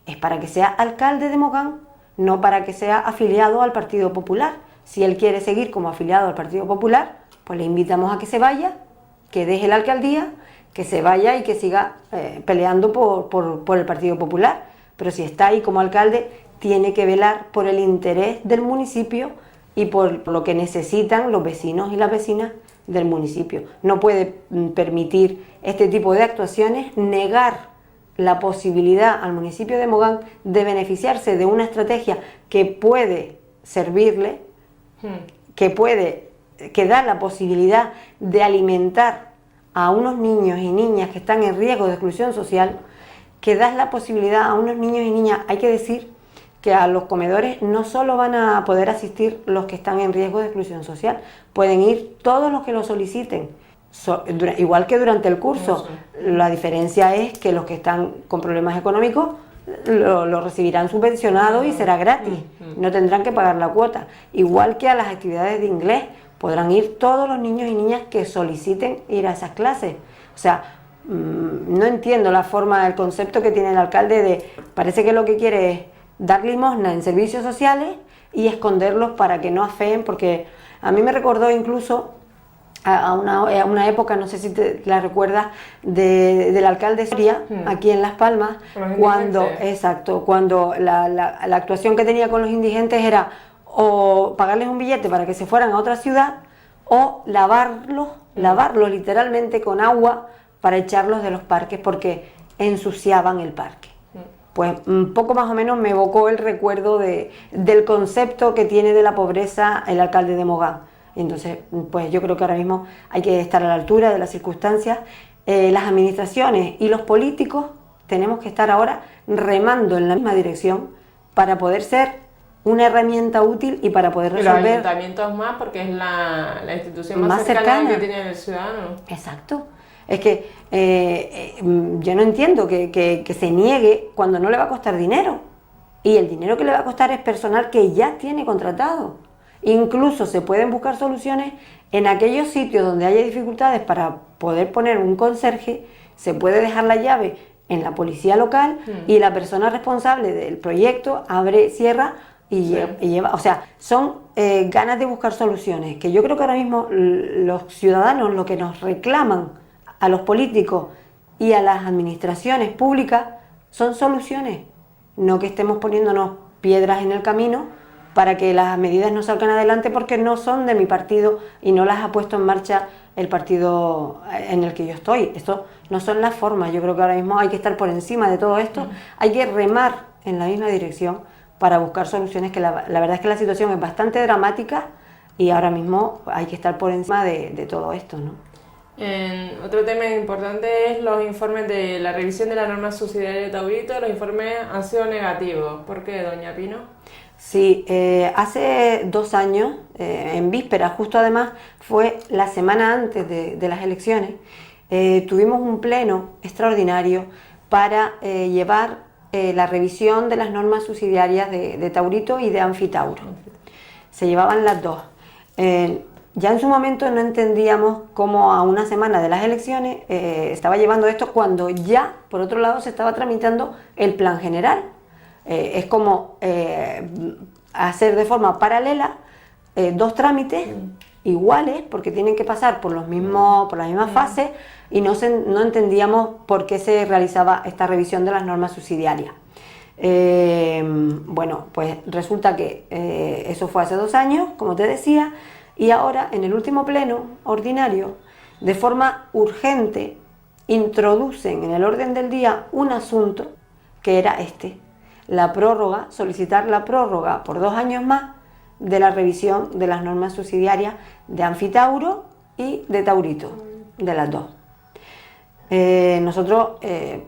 es para que sea alcalde de Mogán, no para que sea afiliado al Partido Popular. Si él quiere seguir como afiliado al Partido Popular, pues le invitamos a que se vaya, que deje la alcaldía, que se vaya y que siga peleando por el Partido Popular. Pero si está ahí como alcalde, tiene que velar por el interés del municipio y por lo que necesitan los vecinos y las vecinas del municipio. No puede permitir este tipo de actuaciones, negar la posibilidad al municipio de Mogán de beneficiarse de una estrategia que puede servirle, que da la posibilidad de alimentar a unos niños y niñas que están en riesgo de exclusión social, que da la posibilidad a unos niños y niñas, hay que decir que a los comedores no solo van a poder asistir los que están en riesgo de exclusión social, pueden ir todos los que lo soliciten, igual que durante el curso. La diferencia es que los que están con problemas económicos lo recibirán subvencionado y será gratis, no tendrán que pagar la cuota. Igual que a las actividades de inglés, podrán ir todos los niños y niñas que soliciten ir a esas clases. O sea, no entiendo la forma, el concepto que tiene el alcalde de, parece que lo que quiere es dar limosna en servicios sociales y esconderlos para que no afeen, porque a mí me recordó incluso a una época, no sé si te la recuerdas, del alcalde Soria, aquí en Las Palmas, cuando la actuación que tenía con los indigentes era o pagarles un billete para que se fueran a otra ciudad o lavarlos literalmente con agua para echarlos de los parques porque ensuciaban el parque. Pues un poco más o menos me evocó el recuerdo del concepto que tiene de la pobreza el alcalde de Mogán. Entonces, pues yo creo que ahora mismo hay que estar a la altura de las circunstancias. Las administraciones y los políticos tenemos que estar ahora remando en la misma dirección para poder ser una herramienta útil y para poder resolver. Y los ayuntamientos más, porque es la institución más cercana que tiene el ciudadano. Exacto. Es que yo no entiendo que se niegue cuando no le va a costar dinero. Y el dinero que le va a costar es personal que ya tiene contratado. Incluso se pueden buscar soluciones en aquellos sitios donde haya dificultades para poder poner un conserje, se puede dejar la llave en la policía local y la persona responsable del proyecto abre, cierra y lleva, o sea, son ganas de buscar soluciones, que yo creo que ahora mismo los ciudadanos lo que nos reclaman a los políticos y a las administraciones públicas son soluciones, no que estemos poniéndonos piedras en el camino para que las medidas no salgan adelante porque no son de mi partido y no las ha puesto en marcha el partido en el que yo estoy. Esto no son las formas, yo creo que ahora mismo hay que estar por encima de todo esto, hay que remar en la misma dirección para buscar soluciones, que la verdad es que la situación es bastante dramática y ahora mismo hay que estar por encima de todo esto, ¿no? Otro tema importante es los informes de la revisión de la norma subsidiaria de Taurito. Los informes han sido negativos. ¿Por qué, doña Pino? Sí, hace 2 años, en vísperas, justo además fue la semana antes de las elecciones, tuvimos un pleno extraordinario para llevar la revisión de las normas subsidiarias de Taurito y de Anfitauro. Se llevaban las dos. Ya en su momento no entendíamos cómo a una semana de las elecciones estaba llevando esto cuando ya, por otro lado, se estaba tramitando el plan general. Es como hacer de forma paralela 2 trámites iguales, porque tienen que pasar por las mismas fases, y no entendíamos por qué se realizaba esta revisión de las normas subsidiarias. Bueno, pues resulta que eso fue hace 2 años, como te decía, y ahora en el último pleno ordinario, de forma urgente, introducen en el orden del día un asunto que era la prórroga, solicitar la prórroga por 2 años más de la revisión de las normas subsidiarias de Anfitauro y de Taurito, de las dos. Nosotros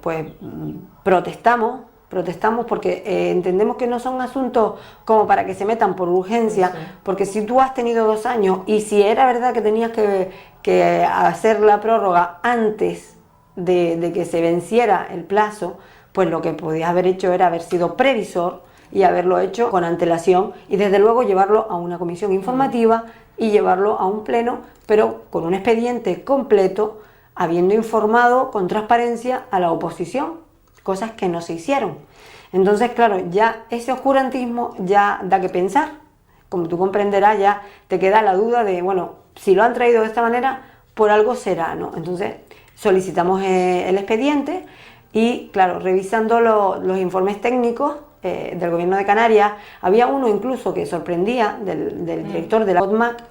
pues protestamos porque entendemos que no son asuntos como para que se metan por urgencia, porque si tú has tenido 2 años y si era verdad que tenías que hacer la prórroga antes de que se venciera el plazo, pues lo que podías haber hecho era haber sido previsor y haberlo hecho con antelación y desde luego llevarlo a una comisión informativa y llevarlo a un pleno, pero con un expediente completo, habiendo informado con transparencia a la oposición, cosas que no se hicieron. Entonces, claro, ya ese oscurantismo ya da que pensar. Como tú comprenderás, ya te queda la duda de, bueno, si lo han traído de esta manera, por algo será, ¿no? Entonces, solicitamos el expediente y, claro, revisando los informes técnicos del Gobierno de Canarias, había uno incluso que sorprendía del director de la COTMAC,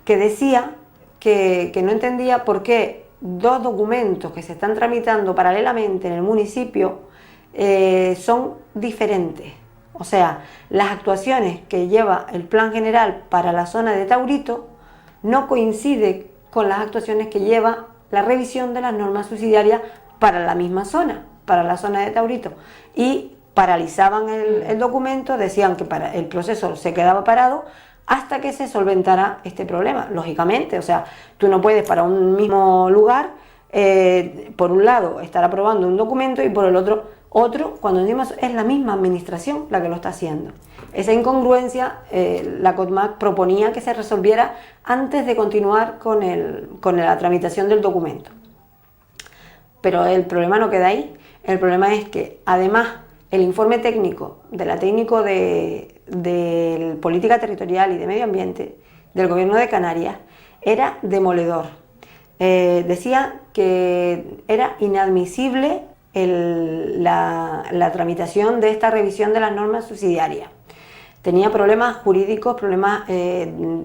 que decía que no entendía por qué 2 documentos que se están tramitando paralelamente en el municipio son diferentes. O sea, las actuaciones que lleva el plan general para la zona de Taurito no coincide con las actuaciones que lleva la revisión de las normas subsidiarias para la misma zona, para la zona de Taurito. Y paralizaban el documento, decían que el proceso se quedaba parado hasta que se solventara este problema, lógicamente. O sea, tú no puedes para un mismo lugar, por un lado, estar aprobando un documento y por el otro, cuando decimos es la misma administración la que lo está haciendo. Esa incongruencia, la COTMAC proponía que se resolviera antes de continuar con la tramitación del documento. Pero el problema no queda ahí. El problema es que, además, el informe técnico de la técnico de Política Territorial y de Medio Ambiente del Gobierno de Canarias era demoledor. Decía que era inadmisible la tramitación de esta revisión de las normas subsidiarias. Tenía problemas jurídicos, problemas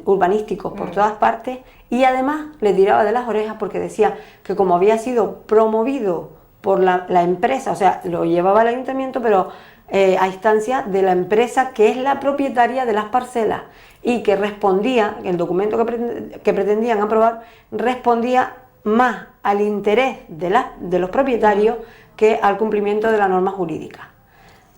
urbanísticos por todas partes, y además le tiraba de las orejas porque decía que como había sido promovido por la empresa, o sea, lo llevaba el ayuntamiento, pero a instancia de la empresa que es la propietaria de las parcelas y que respondía, el documento que pretendían aprobar respondía más al interés de los propietarios que al cumplimiento de la norma jurídica.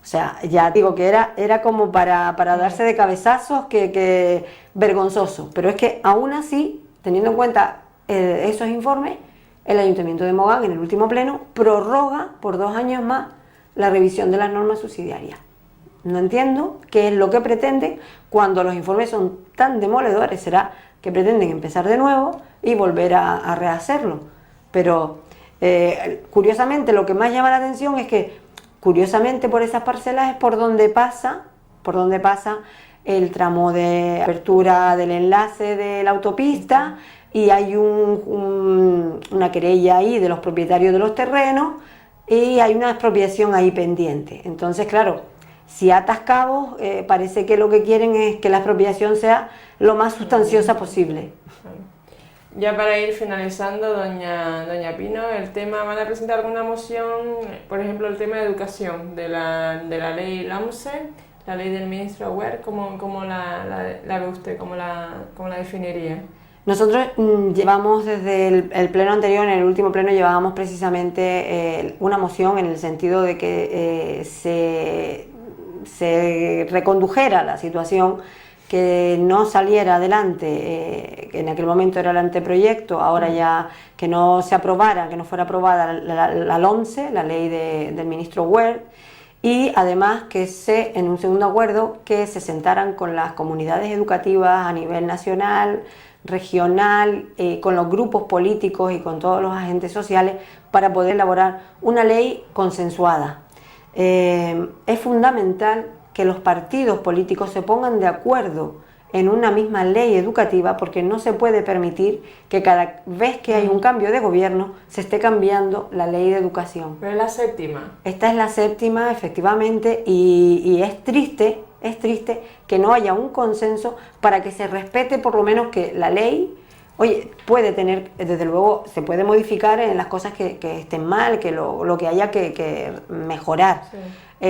O sea, ya digo que era como para darse de cabezazos, que vergonzoso. Pero es que aún así, teniendo en cuenta esos informes, el Ayuntamiento de Mogán en el último pleno prorroga por 2 años más la revisión de las normas subsidiarias. No entiendo qué es lo que pretenden cuando los informes son tan demoledores. Será que pretenden empezar de nuevo y volver a rehacerlo. Pero curiosamente lo que más llama la atención es que curiosamente por esas parcelas es por donde pasa el tramo de apertura del enlace de la autopista, y hay una querella ahí de los propietarios de los terrenos y hay una expropiación ahí pendiente. Entonces, claro, si atas cabos, parece que lo que quieren es que la expropiación sea lo más sustanciosa posible. Ya para ir finalizando, doña Pino, el tema, ¿van a presentar alguna moción, por ejemplo, el tema de educación, de la ley LOMCE, la ley del ministro Wert? ¿Cómo la ve usted? ¿Cómo la definiría? Nosotros llevamos desde el pleno anterior, en el último pleno, llevábamos precisamente una moción en el sentido de que se recondujera la situación, que no saliera adelante, que en aquel momento era el anteproyecto, ahora ya que no se aprobara, que no fuera aprobada la LOMCE, la ley del ministro Wert, y además que en un segundo acuerdo, que se sentaran con las comunidades educativas a nivel nacional, regional, con los grupos políticos y con todos los agentes sociales para poder elaborar una ley consensuada. Es fundamental que los partidos políticos se pongan de acuerdo en una misma ley educativa, porque no se puede permitir que cada vez que hay un cambio de gobierno se esté cambiando la ley de educación. Pero es la séptima. Esta es la séptima, efectivamente, y es triste que no haya un consenso para que se respete por lo menos que la ley, oye, puede tener, desde luego, se puede modificar en las cosas que estén mal, que lo que haya que mejorar. Sí.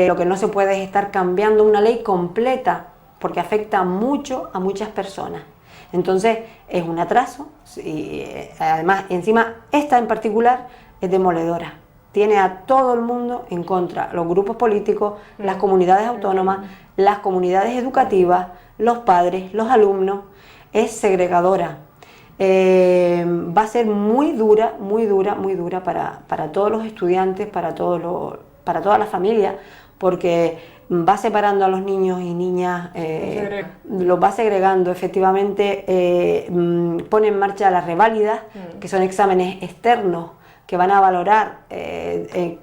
Lo que no se puede es estar cambiando una ley completa, porque afecta mucho a muchas personas. Entonces es un atraso, y además encima esta en particular es demoledora. Tiene a todo el mundo en contra, los grupos políticos, las comunidades autónomas, las comunidades educativas, los padres, los alumnos. Es segregadora. Va a ser muy dura para todos los estudiantes, para toda la familia, porque va separando a los niños y niñas, los va segregando. Efectivamente, pone en marcha las reválidas, que son exámenes externos que van a valorar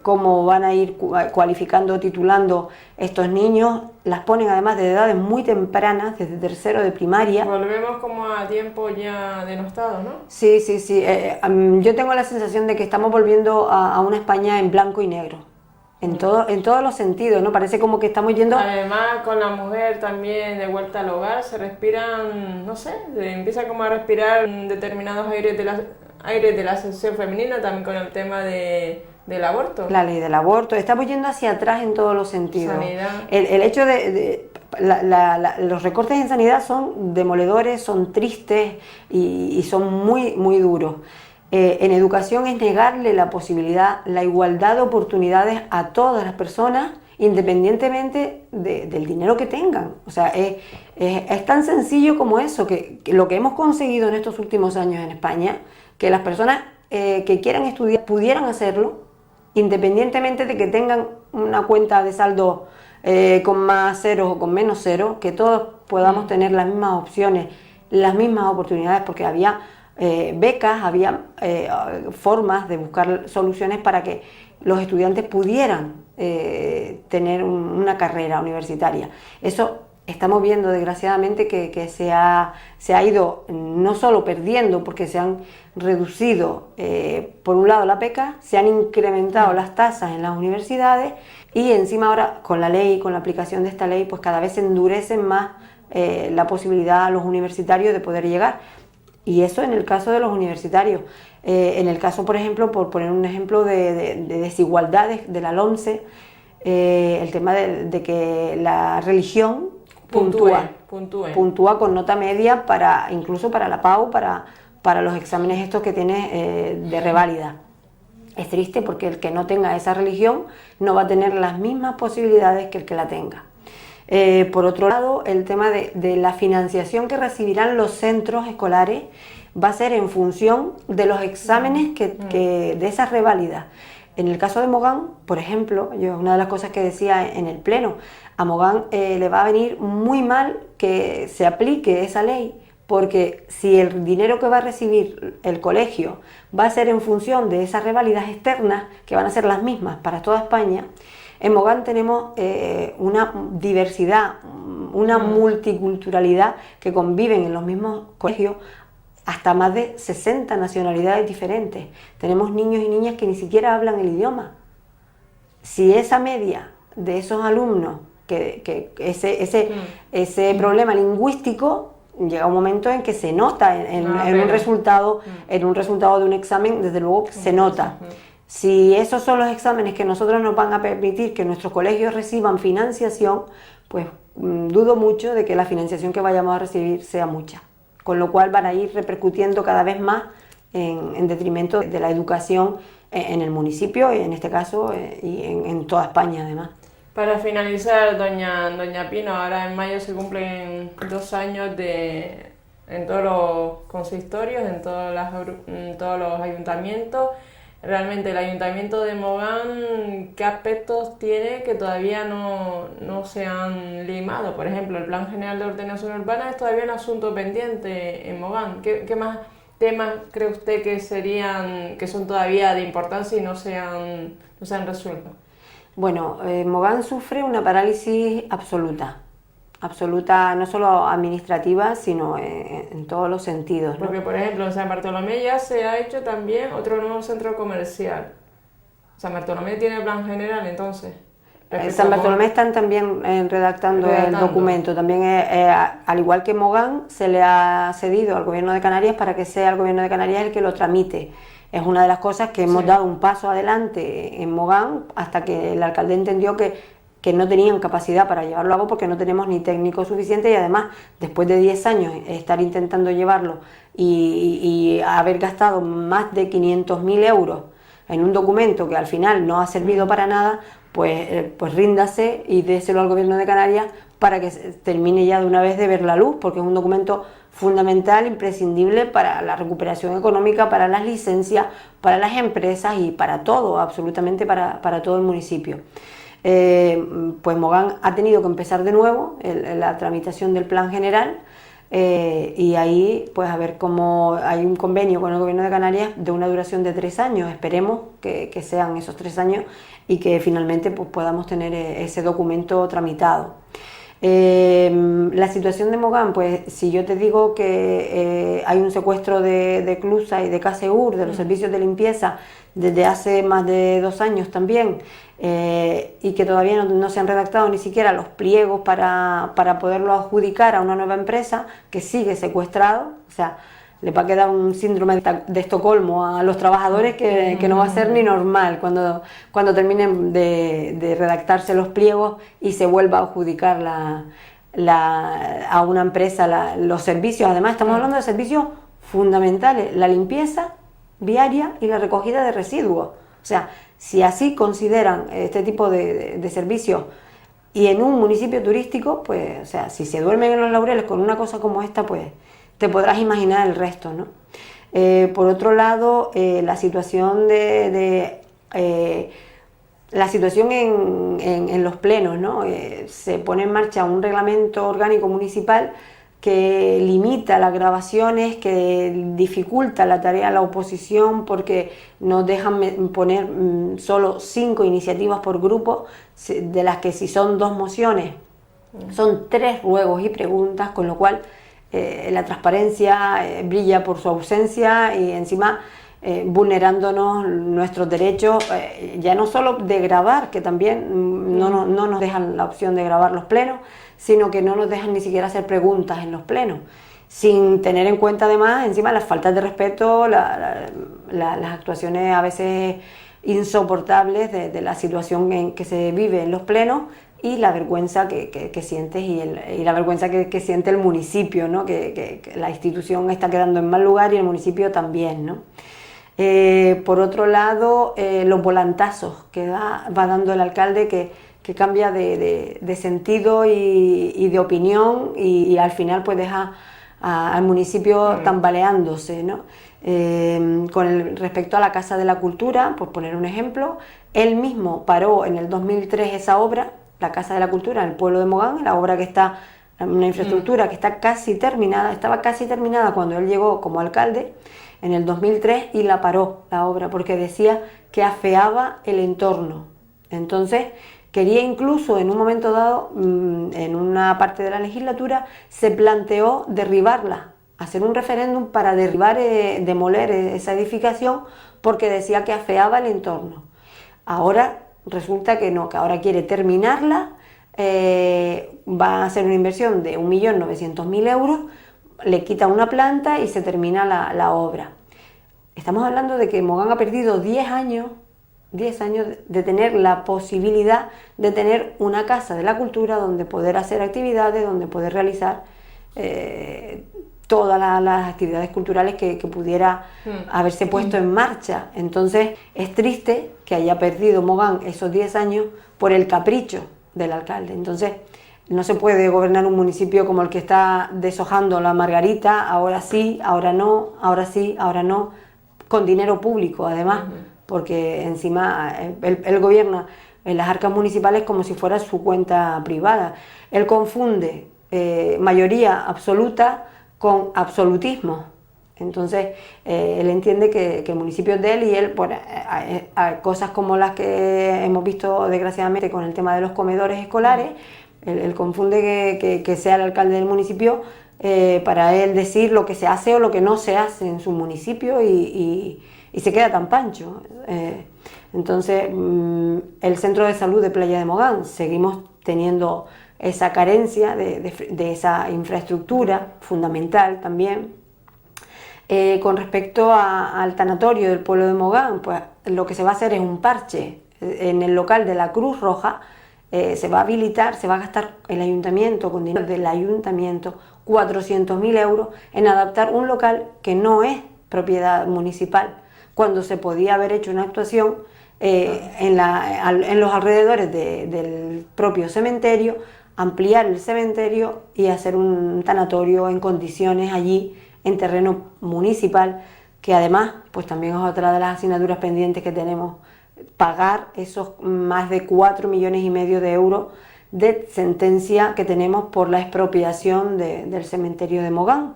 cómo van a ir cualificando, titulando estos niños. Las ponen además de edades muy tempranas, desde tercero de primaria. Volvemos como a tiempo ya denostado, ¿no? Sí. Yo tengo la sensación de que estamos volviendo a una España en blanco y negro. En todos los sentidos, ¿no? Parece como que estamos yendo... Además, con la mujer también de vuelta al hogar, se respiran, no sé, empieza como a respirar determinados aires de la sección femenina, también con el tema del aborto. La ley del aborto, estamos yendo hacia atrás en todos los sentidos. Sanidad. El hecho los recortes en sanidad son demoledores, son tristes y son muy, muy duros. En educación es negarle la posibilidad, la igualdad de oportunidades a todas las personas, independientemente del dinero que tengan. O sea, es tan sencillo como eso, que lo que hemos conseguido en estos últimos años en España, que las personas que quieran estudiar pudieran hacerlo, independientemente de que tengan una cuenta de saldo con más ceros o con menos ceros, que todos podamos tener las mismas opciones, las mismas oportunidades, porque había becas, había formas de buscar soluciones para que los estudiantes pudieran tener una carrera universitaria. Eso estamos viendo, desgraciadamente, que se ha ido no solo perdiendo, porque se han reducido, por un lado, la beca, se han incrementado las tasas en las universidades, y encima ahora con la ley, con la aplicación de esta ley, pues cada vez se endurecen más la posibilidad a los universitarios de poder llegar. Y eso en el caso de los universitarios. En el caso, por ejemplo, por poner un ejemplo de desigualdades de la LOMCE, el tema de que la religión puntúa con nota media incluso para la PAU, para los exámenes estos que tiene de reválida. Es triste porque el que no tenga esa religión no va a tener las mismas posibilidades que el que la tenga. Por otro lado, el tema de la financiación que recibirán los centros escolares va a ser en función de los exámenes de esas reválidas. En el caso de Mogán, por ejemplo, una de las cosas que decía en el pleno, a Mogán le va a venir muy mal que se aplique esa ley, porque si el dinero que va a recibir el colegio va a ser en función de esas reválidas externas, que van a ser las mismas para toda España, en Mogán tenemos una diversidad, una multiculturalidad que conviven en los mismos colegios, hasta más de 60 nacionalidades diferentes. Tenemos niños y niñas que ni siquiera hablan el idioma. Si esa media de esos alumnos, ese problema lingüístico, llega un momento en que se nota en un resultado de un examen, desde luego se nota. Si esos son los exámenes que nosotros nos van a permitir que nuestros colegios reciban financiación, pues dudo mucho de que la financiación que vayamos a recibir sea mucha. Con lo cual van a ir repercutiendo cada vez más en detrimento de la educación en el municipio, y en este caso, y en toda España además. Para finalizar, doña Pino, ahora en mayo se cumplen 2 años en todos los consistorios, en todos los ayuntamientos. Realmente el Ayuntamiento de Mogán, ¿qué aspectos tiene que todavía no se han limado? Por ejemplo, el Plan General de Ordenación Urbana es todavía un asunto pendiente en Mogán. ¿Qué más temas cree usted que son todavía de importancia y no se han resuelto? Bueno, Mogán sufre una parálisis absoluta no solo administrativa, sino en todos los sentidos, ¿no? Porque, por ejemplo, en San Bartolomé ya se ha hecho también otro nuevo centro comercial. San Bartolomé tiene plan general, entonces. San Bartolomé están también redactando el documento. También, al igual que Mogán, se le ha cedido al Gobierno de Canarias para que sea el Gobierno de Canarias el que lo tramite. Es una de las cosas que hemos dado un paso adelante en Mogán, hasta que el alcalde entendió que no tenían capacidad para llevarlo a cabo, porque no tenemos ni técnicos suficientes, y además, después de 10 años estar intentando llevarlo y haber gastado más de 500.000 euros en un documento que al final no ha servido para nada, pues ríndase y déselo al Gobierno de Canarias para que termine ya de una vez de ver la luz, porque es un documento fundamental, imprescindible para la recuperación económica, para las licencias, para las empresas y para todo, absolutamente para todo el municipio. Pues Mogán ha tenido que empezar de nuevo la tramitación del plan general, y ahí pues a ver cómo hay un convenio con el Gobierno de Canarias de una duración de 3 años. Esperemos que sean esos 3 años y que finalmente pues podamos tener ese documento tramitado. La situación de Mogán, pues si yo te digo que hay un secuestro de Clusa y de Caseur, de los servicios de limpieza, desde hace más de 2 años también, y que todavía no se han redactado ni siquiera los pliegos para poderlo adjudicar a una nueva empresa, que sigue secuestrado, o sea, le va a quedar un síndrome de Estocolmo a los trabajadores que no va a ser ni normal cuando terminen de redactarse los pliegos y se vuelva a adjudicar a una empresa los servicios. Además, estamos hablando de servicios fundamentales: la limpieza viaria y la recogida de residuos. O sea, si así consideran este tipo de servicios, y en un municipio turístico, pues, o sea, si se duermen en los laureles con una cosa como esta, pues te podrás imaginar el resto, ¿no? Por otro lado, la situación la situación en los plenos, ¿no? Se pone en marcha un reglamento orgánico municipal que limita las grabaciones, que dificulta la tarea de la oposición, porque nos dejan poner solo 5 iniciativas por grupo, de las que si son 2 mociones, son 3 ruegos y preguntas, con lo cual la transparencia brilla por su ausencia, y encima vulnerándonos nuestros derechos, ya no solo de grabar, que también no nos dejan la opción de grabar los plenos, sino que no nos dejan ni siquiera hacer preguntas en los plenos, sin tener en cuenta además encima las faltas de respeto, las actuaciones a veces insoportables de la situación en que se vive en los plenos, y la vergüenza que sientes y la vergüenza que siente el municipio, ¿no? Que la institución está quedando en mal lugar y el municipio también, ¿no? Por otro lado, los volantazos que va dando el alcalde, que cambia de sentido y de opinión, y al final pues deja al municipio tambaleándose, ¿no? Respecto a la Casa de la Cultura, por poner un ejemplo, él mismo paró en el 2003 esa obra, la Casa de la Cultura en el pueblo de Mogán, la obra que está, una infraestructura que está casi terminada, estaba casi terminada cuando él llegó como alcalde en el 2003, y la paró la obra porque decía que afeaba el entorno. Entonces quería incluso en un momento dado, en una parte de la legislatura, se planteó derribarla, hacer un referéndum para derribar, demoler esa edificación, porque decía que afeaba el entorno. Ahora resulta que no, que ahora quiere terminarla, va a hacer una inversión de 1.900.000 euros, le quita una planta y se termina la obra. Estamos hablando de que Mogán ha perdido 10 años de tener la posibilidad de tener una casa de la cultura donde poder hacer actividades, donde poder realizar todas las actividades culturales que pudiera haberse puesto en marcha. Entonces es triste que haya perdido Mogán esos 10 años por el capricho del alcalde. Entonces no se puede gobernar un municipio como el que está deshojando la margarita, ahora sí, ahora no, ahora sí, ahora no, con dinero público además, porque encima él gobierna en las arcas municipales como si fuera su cuenta privada. Él confunde mayoría absoluta con absolutismo. Entonces él entiende que el municipio es de él, y él, pues, cosas como las que hemos visto desgraciadamente con el tema de los comedores escolares, él confunde que sea el alcalde del municipio para él decir lo que se hace o lo que no se hace en su municipio, y se queda tan pancho. Entonces el centro de salud de Playa de Mogán, seguimos teniendo esa carencia de esa infraestructura fundamental también. Con respecto al tanatorio del pueblo de Mogán, pues lo que se va a hacer es un parche en el local de la Cruz Roja. Se va a habilitar, se va a gastar el ayuntamiento, con dinero del ayuntamiento, 400.000 euros en adaptar un local que no es propiedad municipal, cuando se podía haber hecho una actuación en los alrededores del propio cementerio, ampliar el cementerio y hacer un tanatorio en condiciones allí en terreno municipal, que además pues también es otra de las asignaturas pendientes que tenemos, pagar esos más de 4,5 millones de euros de sentencia que tenemos por la expropiación del cementerio de Mogán.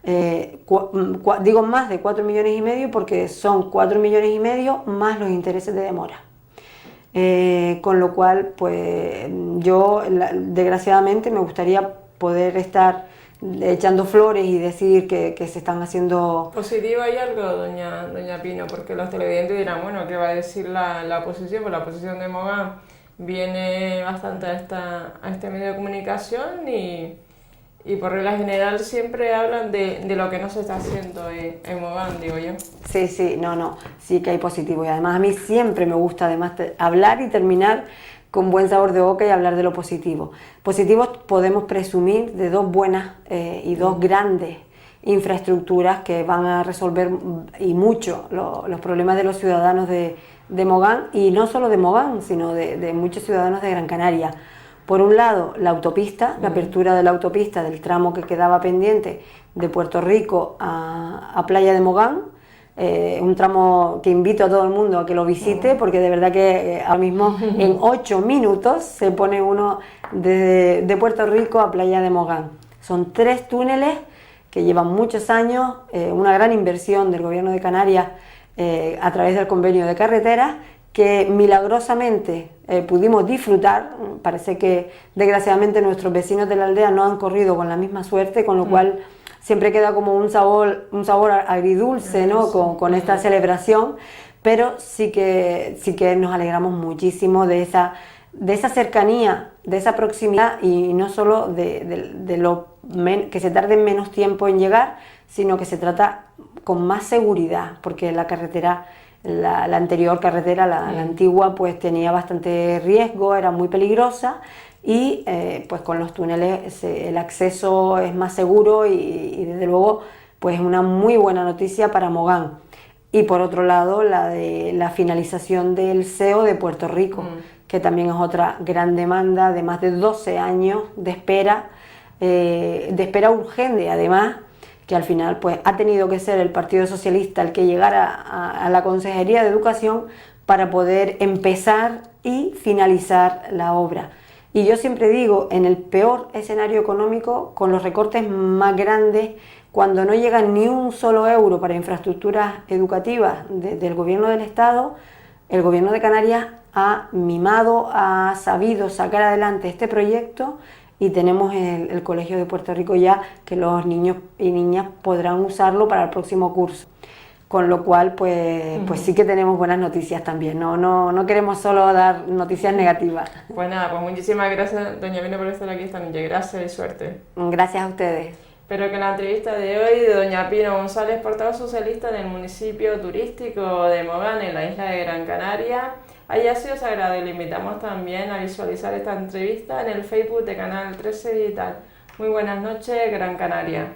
Digo más de 4,5 millones porque son 4,5 millones más los intereses de demora. Con lo cual, pues yo desgraciadamente me gustaría poder estar echando flores y decir que se están haciendo... Positivo hay algo, doña Pino, porque los televidentes dirán, bueno, ¿qué va a decir la oposición? Pues la oposición de Mogán viene bastante a este medio de comunicación, y por regla general siempre hablan de lo que no se está haciendo en Mogán, digo yo. Sí, sí que hay positivo, y además a mí siempre me gusta además hablar y terminar con buen sabor de boca y hablar de lo positivo. Positivos podemos presumir de dos buenas y dos grandes infraestructuras que van a resolver y mucho los problemas de los ciudadanos de Mogán, y no solo de Mogán, sino de muchos ciudadanos de Gran Canaria. Por un lado, la autopista, la apertura de la autopista del tramo que quedaba pendiente de Puerto Rico a Playa de Mogán, un tramo que invito a todo el mundo a que lo visite, porque de verdad que ahora mismo en 8 minutos se pone uno de Puerto Rico a Playa de Mogán. Son 3 túneles que llevan muchos años, una gran inversión del Gobierno de Canarias a través del convenio de carreteras, que milagrosamente pudimos disfrutar. Parece que desgraciadamente nuestros vecinos de la aldea no han corrido con la misma suerte, con lo cual siempre queda como un sabor agridulce, ¿no? con esta celebración, pero sí que nos alegramos muchísimo de esa cercanía, de esa proximidad, y no solo que se tarde menos tiempo en llegar, sino que se trata con más seguridad, porque la carretera, la anterior carretera, la antigua, pues tenía bastante riesgo, era muy peligrosa, y pues con los túneles el acceso es más seguro, y desde luego pues es una muy buena noticia para Mogán. y por otro lado la de la finalización del CEO de Puerto Rico, que también es otra gran demanda de más de 12 años de espera urgente, además, que al final pues ha tenido que ser el Partido Socialista el que llegara a la Consejería de Educación para poder empezar y finalizar la obra. Y yo siempre digo, en el peor escenario económico, con los recortes más grandes, cuando no llega ni un solo euro para infraestructuras educativas del Gobierno del Estado, el Gobierno de Canarias ha mimado, ha sabido sacar adelante este proyecto y tenemos el Colegio de Puerto Rico ya, que los niños y niñas podrán usarlo para el próximo curso. Con lo cual, pues sí que tenemos buenas noticias también, no queremos solo dar noticias negativas. Pues nada, pues muchísimas gracias, doña Pino, por estar aquí esta noche. Gracias y suerte. Gracias a ustedes. Espero que la entrevista de hoy de doña Pino González, portavoz socialista del municipio turístico de Mogán, en la isla de Gran Canaria, haya sido sagrado, y le invitamos también a visualizar esta entrevista en el Facebook de Canal 13 Digital. Muy buenas noches, Gran Canaria.